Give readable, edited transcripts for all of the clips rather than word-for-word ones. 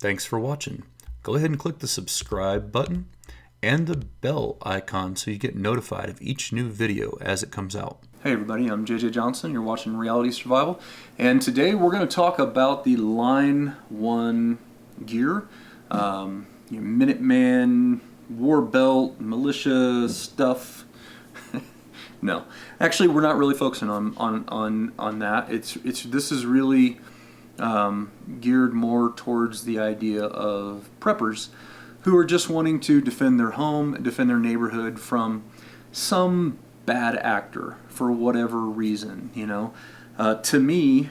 Thanks for watching. Go ahead and click the subscribe button and the bell icon so you get notified of each new video as it comes out. Hey everybody, I'm JJ Johnson. You're watching Reality Survival, and today we're going to talk about the Line 1 gear, your Minuteman, war belt, militia stuff. No, actually, we're not really focusing on that. This is really geared more towards the idea of preppers who are just wanting to defend their home, defend their neighborhood from some bad actor for whatever reason. To me,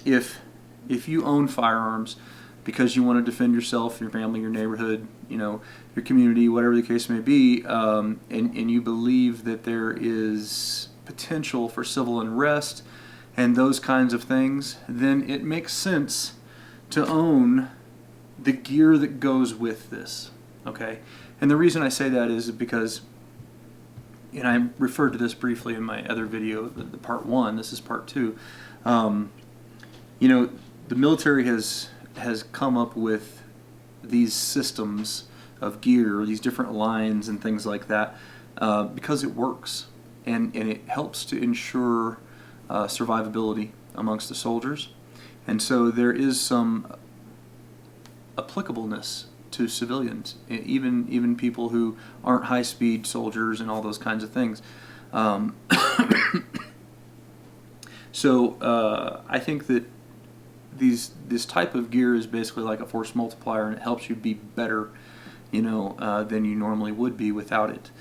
if you own firearms because you want to defend yourself, your family, your neighborhood, your community, whatever the case may be, and you believe that there is potential for civil unrest and those kinds of things, then it makes sense to own the gear that goes with this, okay? And the reason I say that is because, and I referred to this briefly in my other video, the part 1, this is part 2, the military has come up with these systems of gear, these different lines and things like that, because it works, and it helps to ensure survivability amongst the soldiers. And so there is some applicableness to civilians, even people who aren't high-speed soldiers and all those kinds of things. So I think that this type of gear is basically like a force multiplier, and it helps you be better, than you normally would be without it.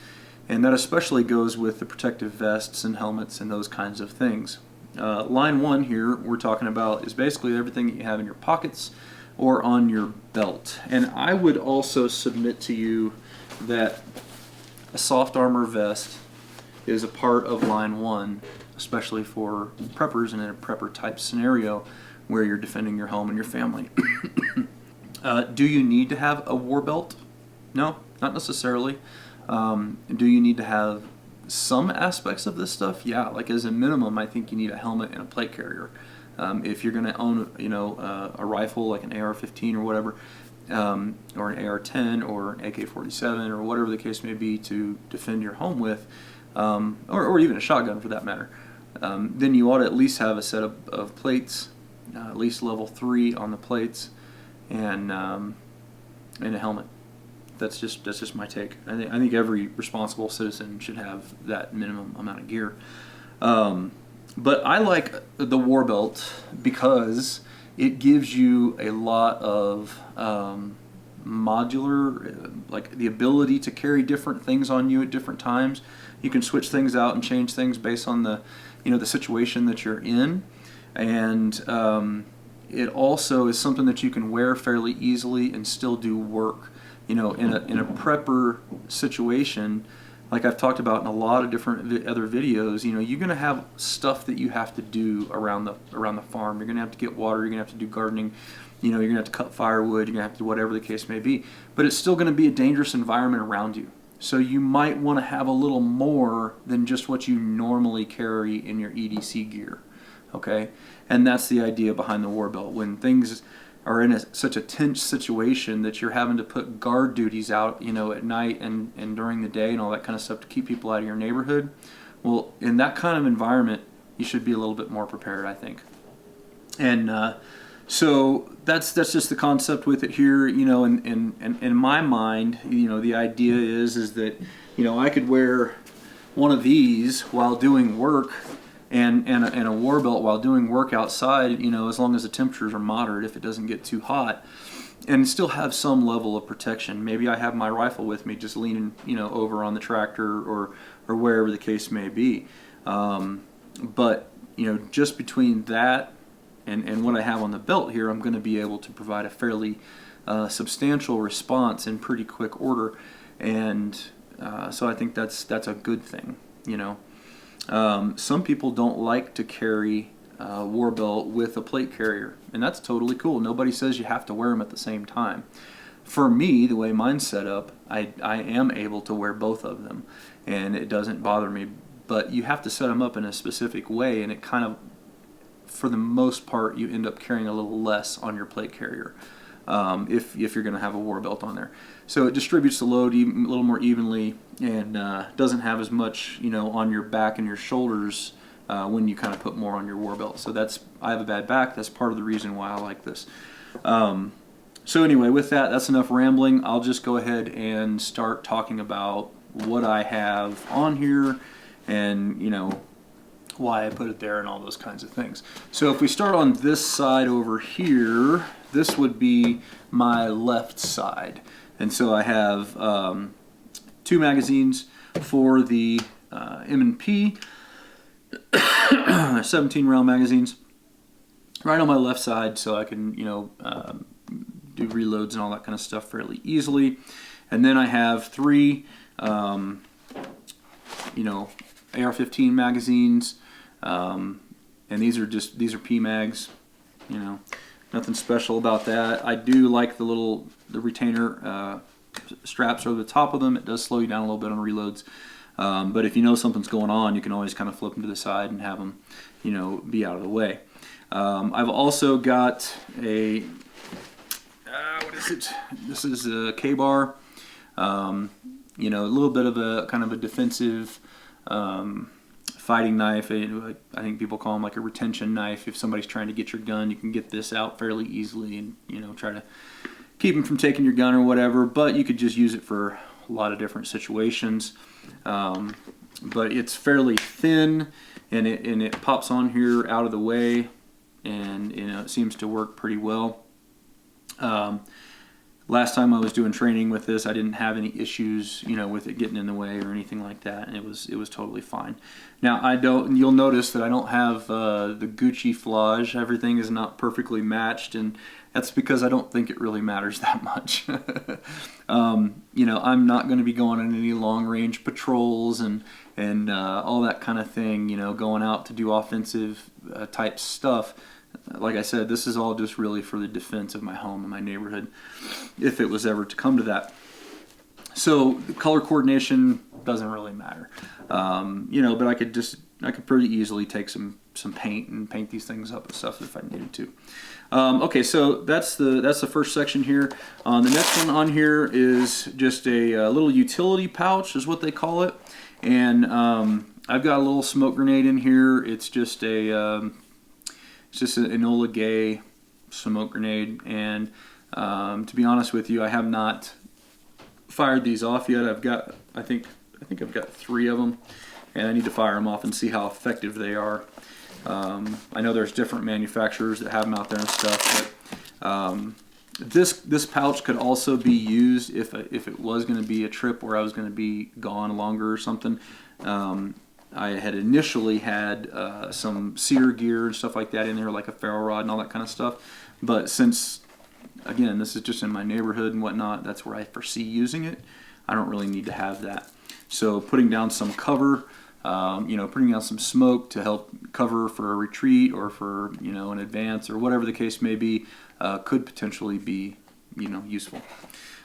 And that especially goes with the protective vests and helmets and those kinds of things. Line 1 here we're talking about is basically everything that you have in your pockets or on your belt. And I would also submit to you that a soft armor vest is a part of Line 1, especially for preppers and in a prepper type scenario where you're defending your home and your family. Do you need to have a war belt? No, not necessarily. Do you need to have some aspects of this stuff? Yeah, like as a minimum, I think you need a helmet and a plate carrier. If you're going to own, a rifle like an AR-15 or whatever, or an AR-10 or an AK-47 or whatever the case may be to defend your home with, or even a shotgun for that matter, then you ought to at least have a set of plates, at least level 3 on the plates, and a helmet. That's just my take. I think every responsible citizen should have that minimum amount of gear. But I like the war belt because it gives you a lot of modular, like the ability to carry different things on you at different times. You can switch things out and change things based on the situation that you're in, and it also is something that you can wear fairly easily and still do work. In a prepper situation, like I've talked about in a lot of different other videos, you're going to have stuff that you have to do around the farm. You're going to have to get water. You're going to have to do gardening. You're going to have to cut firewood. You're going to have to do whatever the case may be. But it's still going to be a dangerous environment around you. So you might want to have a little more than just what you normally carry in your EDC gear. Okay, and that's the idea behind the war belt. When things are in such a tense situation that you're having to put guard duties out, at night and during the day and all that kind of stuff to keep people out of your neighborhood. Well, in that kind of environment, you should be a little bit more prepared, I think. And so that's just the concept with it here. In my mind, the idea is that I could wear one of these while doing work, and a war belt while doing work outside, as long as the temperatures are moderate, if it doesn't get too hot, and still have some level of protection. Maybe I have my rifle with me just leaning, over on the tractor or wherever the case may be. But, just between that and what I have on the belt here, I'm going to be able to provide a fairly substantial response in pretty quick order. And so I think that's a good thing, Some people don't like to carry a war belt with a plate carrier, and that's totally cool. Nobody says you have to wear them at the same time. For me, the way mine's set up, I am able to wear both of them, and it doesn't bother me. But you have to set them up in a specific way, and it kind of, for the most part, you end up carrying a little less on your plate carrier. if you're going to have a war belt on there. So it distributes the load a little more evenly, and doesn't have as much, on your back and your shoulders when you kind of put more on your war belt. So I have a bad back. That's part of the reason why I like this. So anyway, with that, that's enough rambling. I'll just go ahead and start talking about what I have on here, and why I put it there and all those kinds of things. So if we start on this side over here, this would be my left side. And so I have 2 magazines for the M&P, 17 round magazines, right on my left side, so I can do reloads and all that kind of stuff fairly easily. And then I have 3 AR-15 magazines, and these are PMags, nothing special about that. I do like the retainer straps over the top of them. It does slow you down a little bit on reloads, but if you know something's going on, you can always kind of flip them to the side and have them, be out of the way. I've also got a what is it? This is a K-bar. A little bit of a kind of a defensive fighting knife. I think people call them like a retention knife. If somebody's trying to get your gun, you can get this out fairly easily and try to keep them from taking your gun or whatever. But you could just use it for a lot of different situations. But it's fairly thin, and it pops on here out of the way, and it seems to work pretty well. Last time I was doing training with this, I didn't have any issues, with it getting in the way or anything like that, and it was totally fine. Now you'll notice that I don't have the Gucci flage. Everything is not perfectly matched, and that's because I don't think it really matters that much. I'm not going to be going on any long range patrols and all that kind of thing. Going out to do offensive type stuff. Like I said, this is all just really for the defense of my home and my neighborhood, if it was ever to come to that. So the color coordination doesn't really matter, but I could pretty easily take some paint and paint these things up and stuff if I needed to. Okay, so that's the first section here. The next one on here is just a little utility pouch, is what they call it, and I've got a little smoke grenade in here. It's just an Enola Gay smoke grenade, and to be honest with you, I have not fired these off yet. I think I've got 3 of them, and I need to fire them off and see how effective they are. I know there's different manufacturers that have them out there and stuff, but this pouch could also be used if it was going to be a trip where I was going to be gone longer or something. I had initially had some sear gear and stuff like that in there, like a ferro rod and all that kind of stuff. But since, again, this is just in my neighborhood and whatnot, that's where I foresee using it. I don't really need to have that. So putting down some cover, putting down some smoke to help cover for a retreat or for, an advance or whatever the case may be, could potentially be, useful.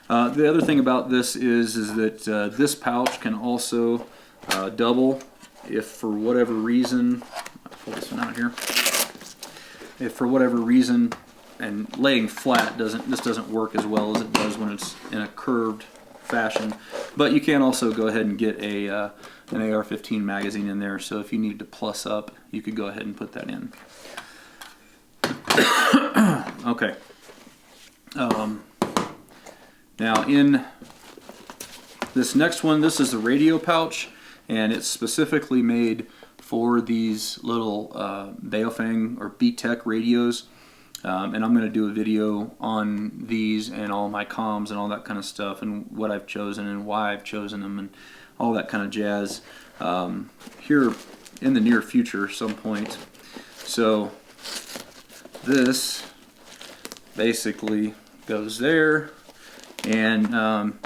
The other thing about this is that this pouch can also double if for whatever reason, I'll pull this one out here, if for whatever reason, and laying flat doesn't work as well as it does when it's in a curved fashion, but you can also go ahead and get an AR-15 magazine in there, so if you need to plus up, you could go ahead and put that in. Okay. Now in this next one, this is the radio pouch, and it's specifically made for these little Baofeng or B-Tech radios. And I'm going to do a video on these and all my comms and all that kind of stuff, and what I've chosen and why I've chosen them and all that kind of jazz here in the near future some point. So this basically goes there, and none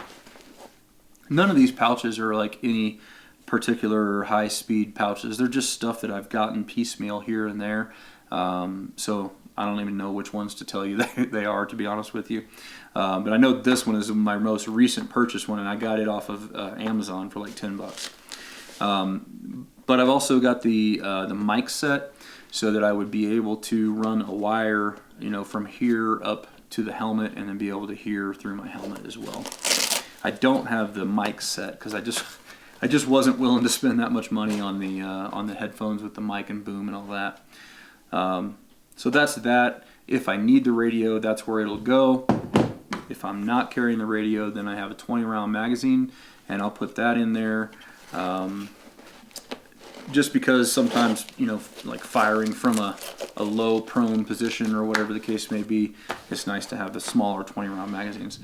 of these pouches are like any particular high-speed pouches. They're just stuff that I've gotten piecemeal here and there. So I don't even know which ones to tell you they are, to be honest with you. But I know this one is my most recent purchase one, and I got it off of Amazon for like $10. But I've also got the mic set so that I would be able to run a wire, from here up to the helmet and then be able to hear through my helmet as well. I don't have the mic set because I just wasn't willing to spend that much money on the headphones with the mic and boom and all that. So that's that. If I need the radio, that's where it'll go. If I'm not carrying the radio, then I have a 20-round magazine, and I'll put that in there. Just because sometimes, you know, like firing from a low prone position or whatever the case may be, it's nice to have the smaller 20-round magazines.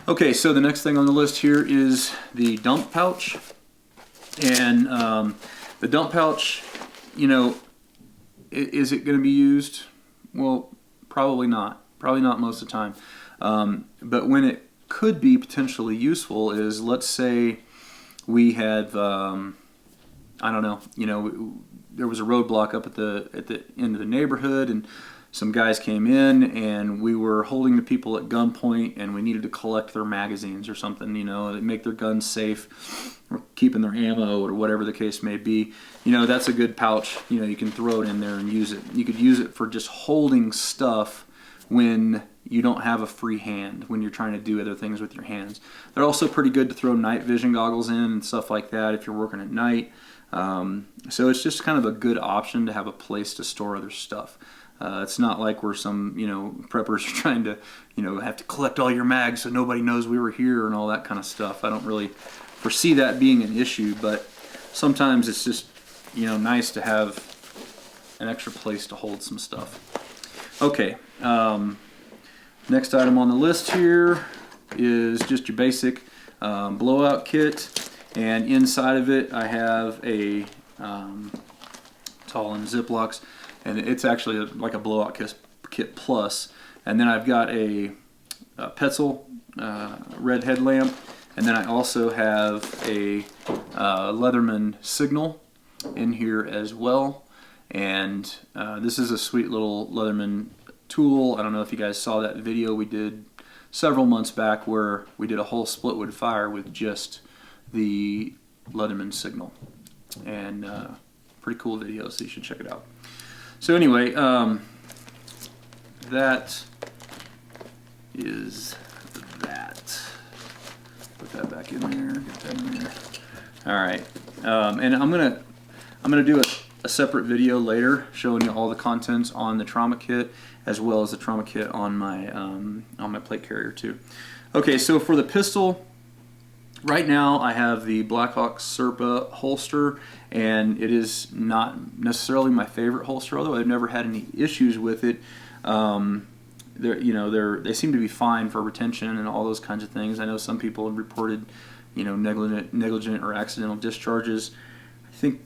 Okay, so the next thing on the list here is the dump pouch. And the dump pouch, you know, is it going to be used? Well, probably not. Probably not most of the time. But when it could be potentially useful is, let's say we have, I don't know, you know, there was a roadblock up at the end of the neighborhood, and some guys came in, and we were holding the people at gunpoint, and we needed to collect their magazines or something, you know, to make their guns safe, or keeping their ammo, or whatever the case may be. You know, that's a good pouch. You know, you can throw it in there and use it. You could use it for just holding stuff when you don't have a free hand, when you're trying to do other things with your hands. They're also pretty good to throw night vision goggles in and stuff like that if you're working at night. So it's just kind of a good option to have a place to store other stuff. It's not like we're some, you know, preppers are trying to, you know, have to collect all your mags so nobody knows we were here and all that kind of stuff. I don't really foresee that being an issue, but sometimes it's just, you know, nice to have an extra place to hold some stuff. Okay, next item on the list here is just your basic blowout kit. And inside of it, I have a, it's all in Ziplocs, and it's actually like a blowout kit plus. And then I've got a Petzl red headlamp, and then I also have a Leatherman signal in here as well. And this is a sweet little Leatherman tool. I don't know if you guys saw that video we did several months back where we did a whole split wood fire with just the Leatherman signal, and pretty cool video, so you should check it out. So anyway, that is that. Put that back in there. Get that in there. All right, and I'm gonna do a separate video later showing you all the contents on the trauma kit, as well as the trauma kit on my plate carrier too. Okay, so for the pistol, right now I have the Blackout Serpa holster, and it is not necessarily my favorite holster, although I've never had any issues with it. They seem to be fine for retention and all those kinds of things. I know some people have reported, you know, negligent or accidental discharges. I think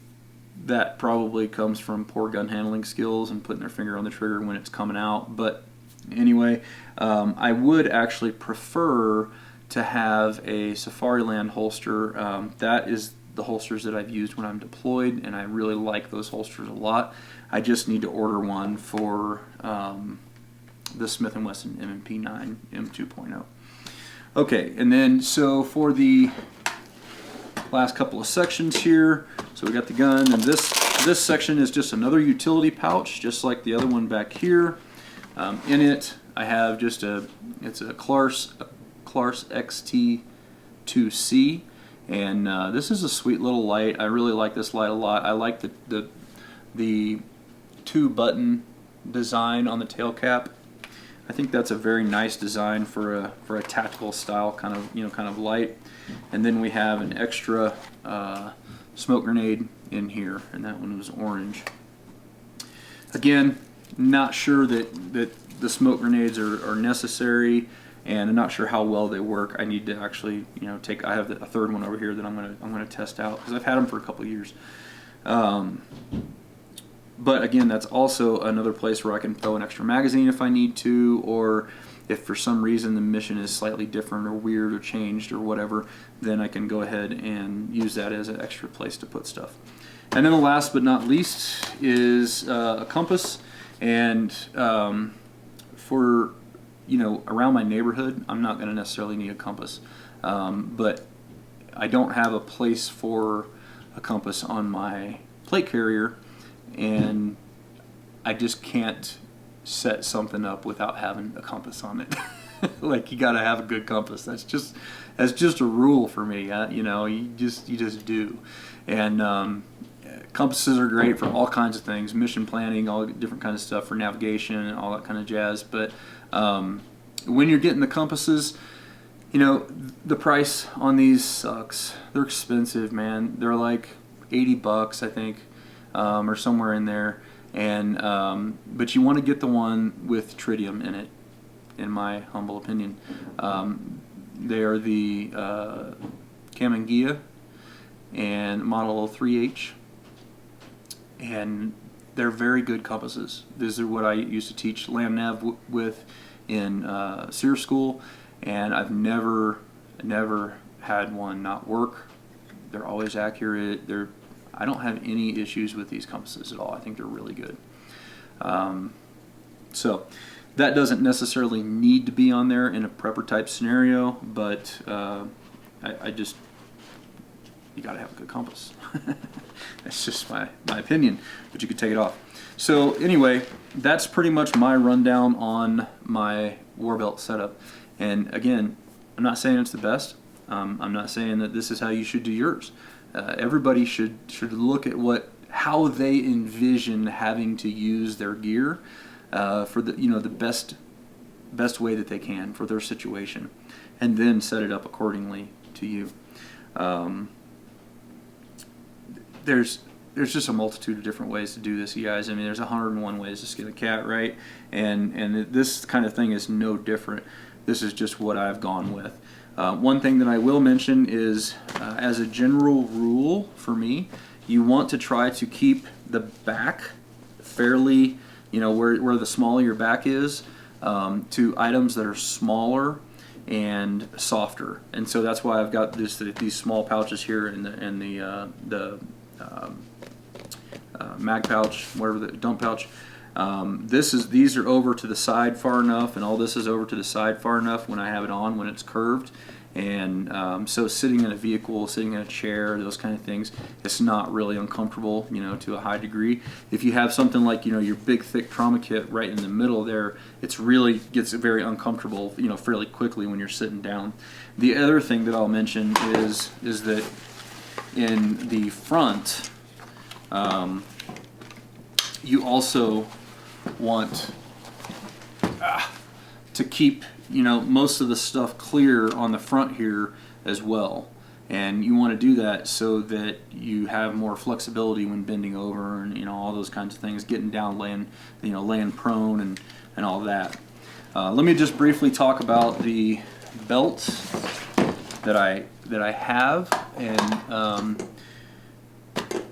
that probably comes from poor gun handling skills and putting their finger on the trigger when it's coming out. But anyway, I would actually prefer to have a Safariland holster. That is the holsters that I've used when I'm deployed, and I really like those holsters a lot. I just need to order one for the Smith & Wesson M&P9 M2.0. Okay, and then so for the last couple of sections here, so we got the gun, and this section is just another utility pouch, just like the other one back here. In it, I have just it's a Clarse XT2C, and this is a sweet little light. I really like this light a lot. I like the two-button design on the tail cap. I think that's a very nice design for a tactical style kind of light. And then we have an extra smoke grenade in here, and that one was orange. Again, not sure that the smoke grenades are necessary, and I'm not sure how well they work. I need to actually, you know, I have a third one over here that I'm gonna test out because I've had them for a couple of years. But again, that's also another place where I can throw an extra magazine if I need to, or if for some reason the mission is slightly different or weird or changed or whatever, then I can go ahead and use that as an extra place to put stuff. And then the last but not least is a compass. And for, you know, around my neighborhood, I'm not going to necessarily need a compass. But I don't have a place for a compass on my plate carrier, and I just can't set something up without having a compass on it. Like, you got to have a good compass. That's just a rule for me. You know, you just do. And compasses are great for all kinds of things, mission planning, all different kinds of stuff for navigation and all that kind of jazz. But when you're getting the compasses, you know, the price on these sucks. They're expensive, man. They're like $80, I think, or somewhere in there. And but you want to get the one with tritium in it, in my humble opinion. They are the Camangia and model 3H, and they're very good compasses. These are what I used to teach land nav with in SEER school, and I've never had one not work. They're always accurate. I don't have any issues with these compasses at all. I think they're really good. So that doesn't necessarily need to be on there in a prepper type scenario, but I just, you got to have a good compass. That's just my opinion, but you could take it off. So anyway, that's pretty much my rundown on my war belt setup. And again, I'm not saying it's the best. I'm not saying that this is how you should do yours. Everybody should look at how they envision having to use their gear for the best way that they can for their situation, and then set it up accordingly to you. There's just a multitude of different ways to do this, you guys. I mean, there's 101 ways to skin a cat, right? And this kind of thing is no different. This is just what I've gone with. One thing that I will mention is, as a general rule for me, you want to try to keep the back fairly, where the smaller your back is, to items that are smaller and softer. And so that's why I've got these small pouches here in the mag pouch, whatever, the dump pouch. These are over to the side far enough, and all this is over to the side far enough when I have it on, when it's curved. And so sitting in a vehicle, sitting in a chair, those kind of things, it's not really uncomfortable, to a high degree. If you have something like, your big thick trauma kit right in the middle there, it's really gets very uncomfortable, fairly quickly when you're sitting down. The other thing that I'll mention is that in the front, you also want to keep most of the stuff clear on the front here as well, and you want to do that so that you have more flexibility when bending over and all those kinds of things, getting down, laying prone and all that. Let me just briefly talk about the belt that I have, and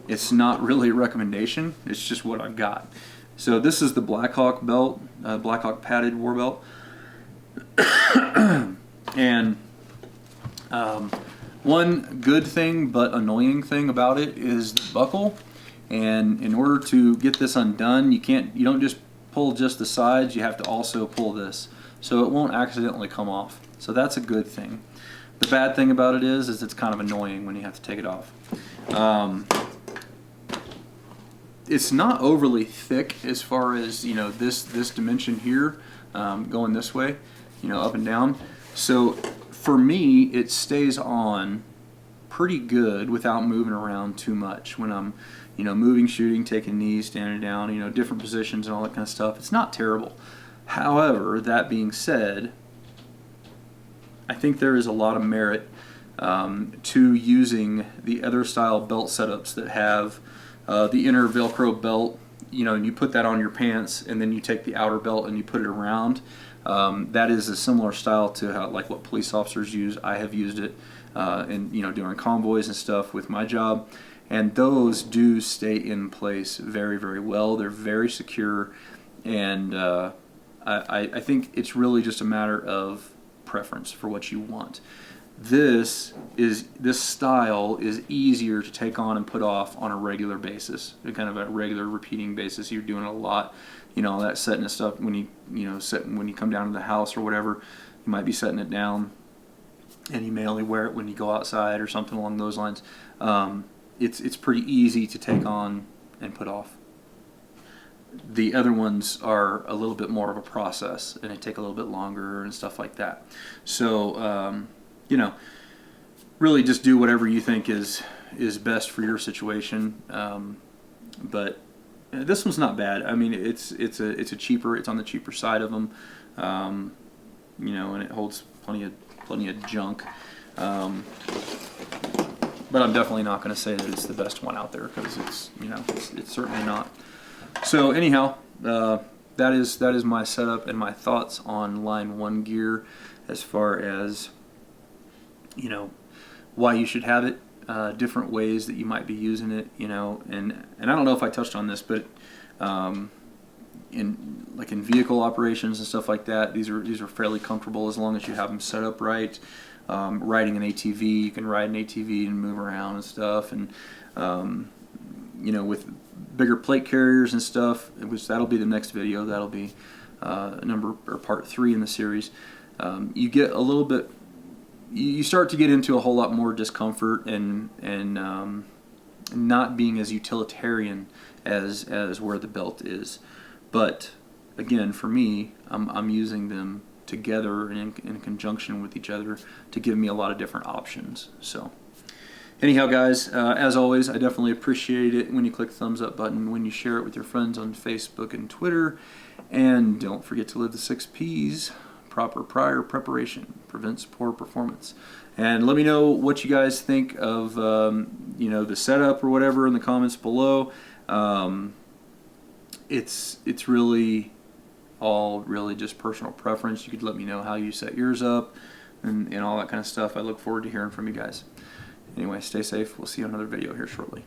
it's not really a recommendation, it's just what I've got. So this is the Blackhawk belt, Blackhawk padded war belt. And one good thing but annoying thing about it is the buckle. And in order to get this undone, you don't just pull just the sides, you have to also pull this, so it won't accidentally come off. So that's a good thing. The bad thing about it is it's kind of annoying when you have to take it off. It's not overly thick as far as this dimension here, going this way, up and down. So for me, it stays on pretty good without moving around too much. When I'm moving, shooting, taking knees, standing down, different positions and all that kind of stuff, it's not terrible. However, that being said, I think there is a lot of merit to using the other style belt setups that have the inner Velcro belt, and you put that on your pants, and then you take the outer belt and you put it around. That is a similar style to like what police officers use. I have used it during convoys and stuff with my job, and those do stay in place very, very well. They're very secure, and I think it's really just a matter of preference for what you want. This style is easier to take on and put off on a regular basis, kind of a regular repeating basis. You're doing it a lot, that setting of stuff when you come down to the house or whatever. You might be setting it down, and you may only wear it when you go outside or something along those lines. It's pretty easy to take on and put off. the other ones are a little bit more of a process, and they take a little bit longer and stuff like that. So, you know, really just do whatever you think is best for your situation. But this one's not bad. I mean, it's a cheaper. It's on the cheaper side of them, you know, and it holds plenty of junk. But I'm definitely not going to say that it's the best one out there, because it's, you know, it's certainly not. So anyhow, that is my setup and my thoughts on Line 1 gear, as far as, you know, why you should have it, different ways that you might be using it, you know, and I don't know if I touched on this, but in vehicle operations and stuff like that, these are fairly comfortable as long as you have them set up right. Riding an ATV, you can ride an ATV and move around and stuff, and you know, with bigger plate carriers and stuff, which that'll be the next video. That'll be part 3 in the series. You get a little bit. You start to get into a whole lot more discomfort and not being as utilitarian as where the belt is. But again, for me, I'm using them together and in conjunction with each other to give me a lot of different options. So anyhow, guys, as always, I definitely appreciate it when you click the thumbs up button, when you share it with your friends on Facebook and Twitter, and don't forget to live the 6 P's. Proper prior preparation prevents poor performance. And let me know what you guys think of you know, the setup or whatever in the comments below. It's really all really just personal preference. You could let me know how you set yours up and all that kind of stuff. I look forward to hearing from you guys. Anyway, stay safe. We'll see you on another video here shortly.